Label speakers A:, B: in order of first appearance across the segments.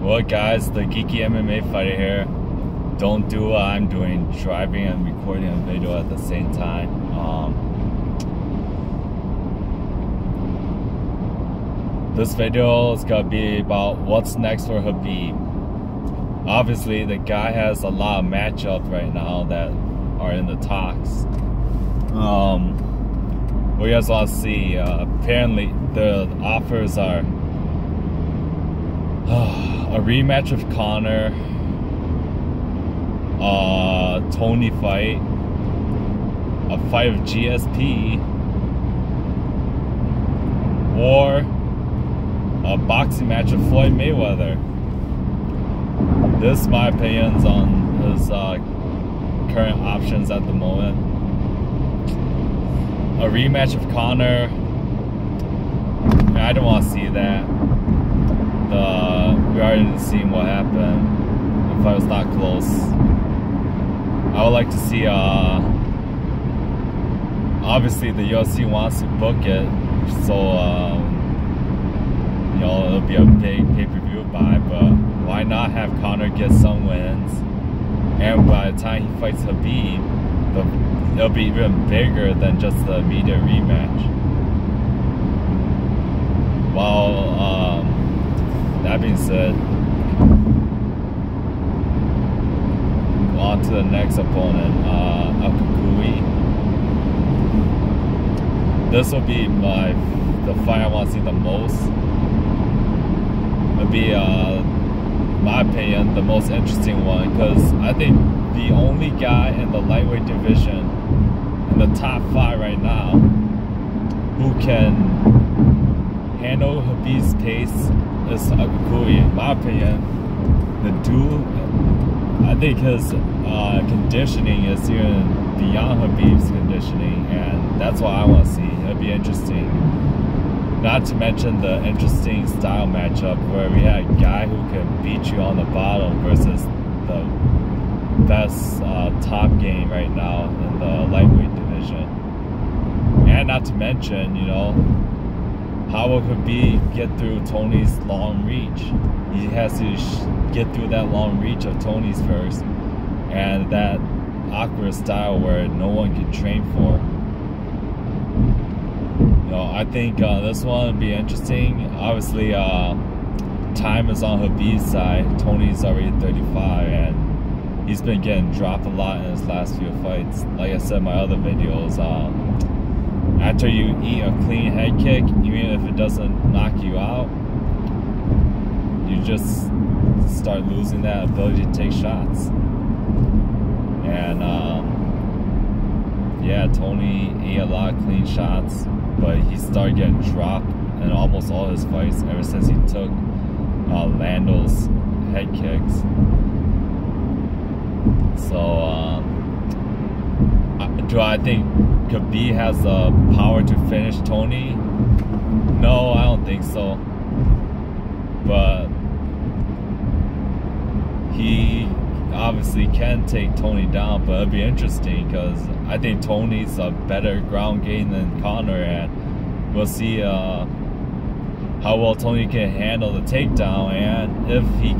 A: Well guys, the Geeky MMA fighter here. Don't do what I'm doing, driving and recording a video at the same time. This video is gonna be about what's next for Khabib. Obviously the guy has a lot of matchups right now that are in the talks. We guys want to see, apparently the offers are a rematch of Conor, Tony fight, a fight of GSP, or a boxing match of Floyd Mayweather. This is my opinions on his current options at the moment. A rematch of Conor, I don't want to see that. We already seen what happened. The fight was not close. I would like to see, obviously the UFC wants to book it, so, you know, it'll be a big pay-per-view buy, but why not have Conor get some wins, and by the time he fights Khabib, it'll be even bigger than just the immediate rematch. Well, that being said, on to the next opponent, Khabib. This will be the fight I want to see the most. It'll be, in my opinion, the most interesting one, because I think the only guy in the lightweight division in the top 5 right now who can handle Khabib's pace is Khabib. In my opinion, the dude, I think his conditioning is even beyond Khabib's conditioning, and that's what I want to see. It'll be interesting. Not to mention the interesting style matchup where we had a guy who can beat you on the bottom versus the best top game right now in the lightweight division. And not to mention, you know, how will Khabib get through Tony's long reach? He has to get through that long reach of Tony's first, and that awkward style where no one can train for. You know, I think this one would be interesting. Obviously, time is on Khabib's side. Tony's already 35, and he's been getting dropped a lot in his last few fights. Like I said in my other videos, after you eat a clean head kick, even if it doesn't knock you out, you just start losing that ability to take shots. And yeah, Tony ate a lot of clean shots, but he started getting dropped in almost all his fights ever since he took Lando's head kicks. So do I think Khabib has the power to finish Tony? No, I don't think so. But he obviously can take Tony down, but it'll be interesting because I think Tony's a better ground game than Conor, and we'll see how well Tony can handle the takedown, and if he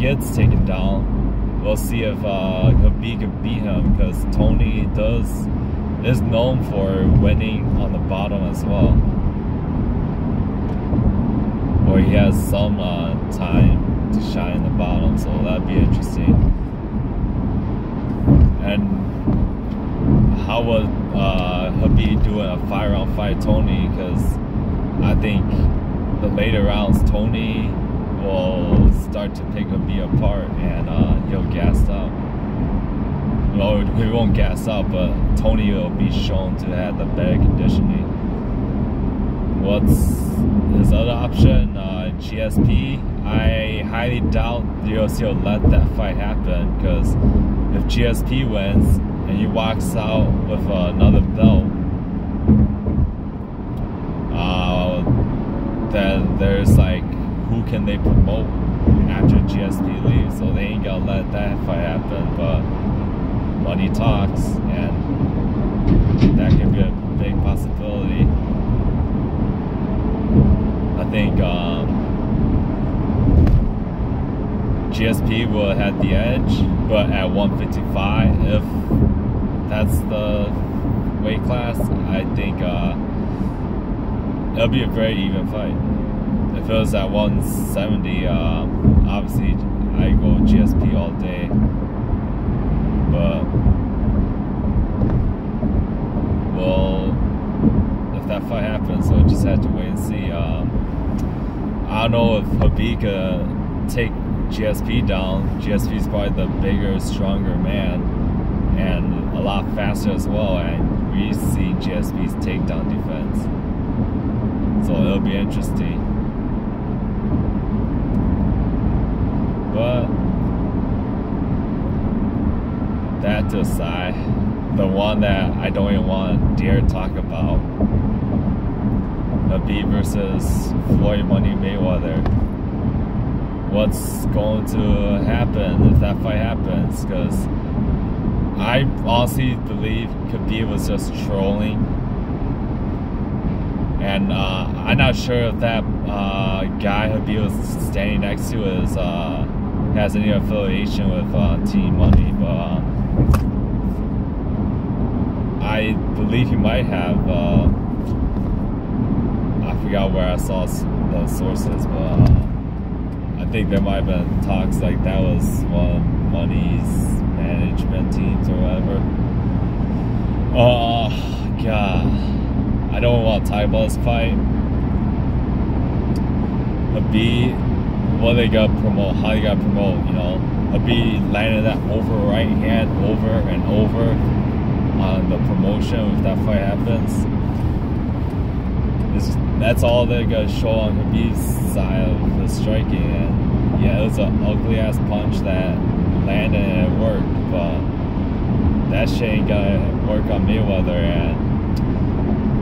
A: gets taken down, we'll see if Khabib can beat him, because Tony is known for winning on the bottom as well, or he has some time to shine in the bottom, so that'd be interesting. And how would Khabib do in a 5-round fight Tony? Because I think the later rounds Tony will start to pick Khabib apart, and he'll gas out. Well, he won't gas out, but Tony will be shown to have the better conditioning. What's his other option? GSP. I highly doubt the UFC will let that fight happen, because if GSP wins and he walks out with another belt, then there's like, who can they promote after GSP leaves? So they ain't gonna let that fight happen, but money talks, and that could be a big possibility. I think GSP will have the edge, but at 155, if that's the weight class, I think it'll be a very even fight. If it was at 170, obviously I go GSP all day, but well, if that fight happens, we'll just have to wait and see. I don't know if Khabib could take GSP down. GSP is probably the bigger, stronger man, and a lot faster as well, and we see GSP's takedown defense, so it'll be interesting. But that to aside, the one that I don't even want to dare talk about, Khabib versus Floyd Money Mayweather. What's going to happen if that fight happens? Because I honestly believe Khabib was just trolling, and I'm not sure if that guy Khabib was standing next to is has any affiliation with Team Money, but I believe he might have. I forgot where I saw the sources, but I think there might have been talks like that was one of Money's management teams or whatever. Oh God, I don't want to talk about this fight. Khabib, what they gotta promote, how they gotta promote, you know. Khabib landed that over right hand over and over on the promotion if that fight happens. That's all they're gonna show on Khabib's side of the striking, and yeah, it was an ugly ass punch that landed and it worked, but that shit ain't gonna work on Mayweather, and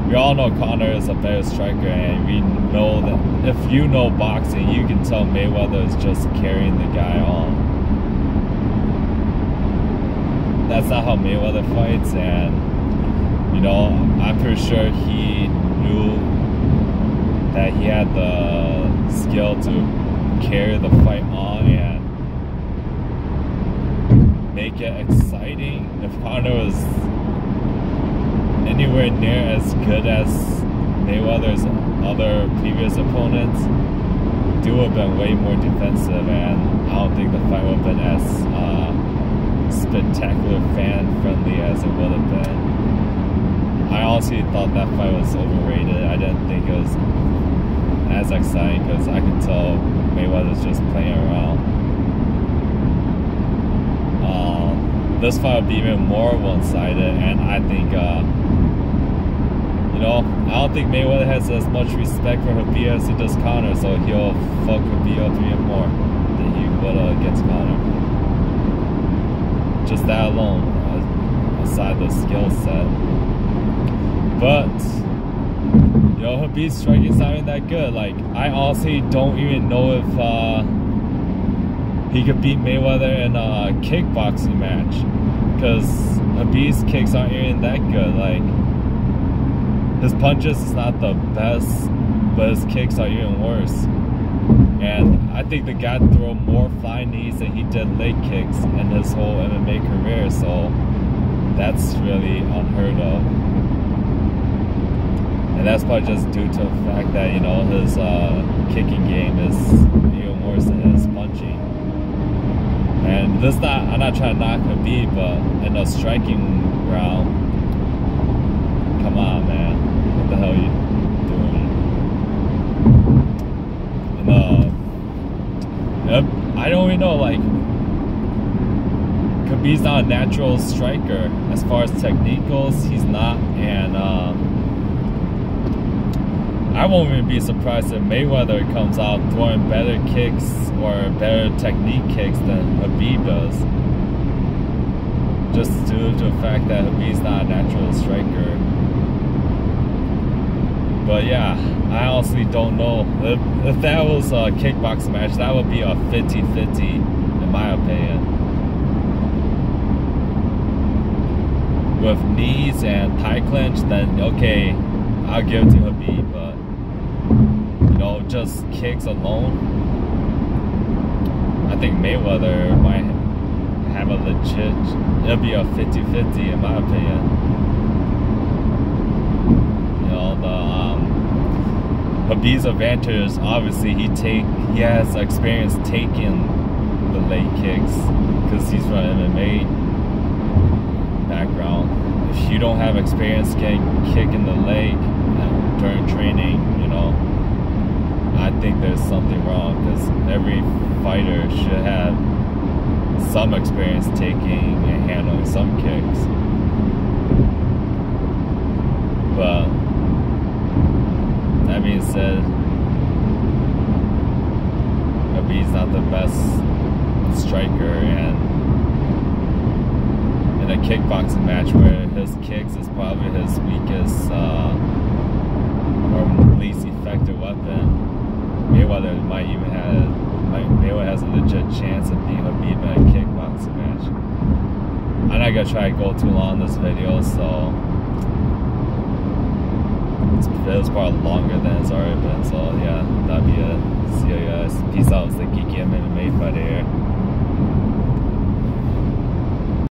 A: we all know Conor is a better striker, and we know that if you know boxing, you can tell Mayweather is just carrying the guy on. That's not how Mayweather fights, and you know, I'm pretty sure he knew that he had the skill to carry the fight on and make it exciting. If Conor was anywhere near as good as Mayweather's other previous opponents, it would have been way more defensive, and I don't think the fight would have been as spectacular, fan-friendly as it would have been. I honestly thought that fight was overrated. I didn't think it was as exciting because I could tell Mayweather's just playing around. This fight would be even more one-sided, and I think, you know, I don't think Mayweather has as much respect for Khabib as he does Conor, so he'll fuck Khabib up even more than he would against Conor. Just that alone, aside the skill set. But you know, Khabib's striking's not even that good. Like, I honestly don't even know if he could beat Mayweather in a kickboxing match, because Khabib's kicks aren't even that good. Like, his punches is not the best, but his kicks are even worse. And I think the guy threw more flying knees than he did leg kicks in his whole MMA career, so that's really unheard of. And that's probably just due to the fact that, you know, his kicking game is even worse than his punching. And this I'm not trying to knock Khabib, but in a striking round, come on, man, what the hell are you doing? And I don't even know, like, Khabib's not a natural striker. As far as technique goes, he's not, and I won't even be surprised if Mayweather comes out throwing better kicks or better technique kicks than Khabib does. Just due to the fact that Khabib's not a natural striker. But yeah, I honestly don't know. If that was a kickboxing match, that would be a 50-50 in my opinion. With knees and tie clinch, then okay, I'll give it to Khabib, but you know, just kicks alone, I I think Mayweather might have a legit, it'll be a 50-50 in my opinion. You know, Khabib's advantage, obviously he has experience taking the leg kicks because he's from MMA background. If you don't have experience getting kicked in the leg during training, you know, I think there's something wrong, because every fighter should have some experience taking and handling some kicks. But that being said, Khabib's not the best striker, and in a kickboxing match where his kicks is probably his weakest or least effective weapon, Mayweather has a legit chance of being Khabib in a kickboxing match. I'm not gonna try to go too long in this video, so it was probably longer than it's already been. So yeah, that'd be it. See you guys. Peace out. It's the Geeky MMA Fighter here.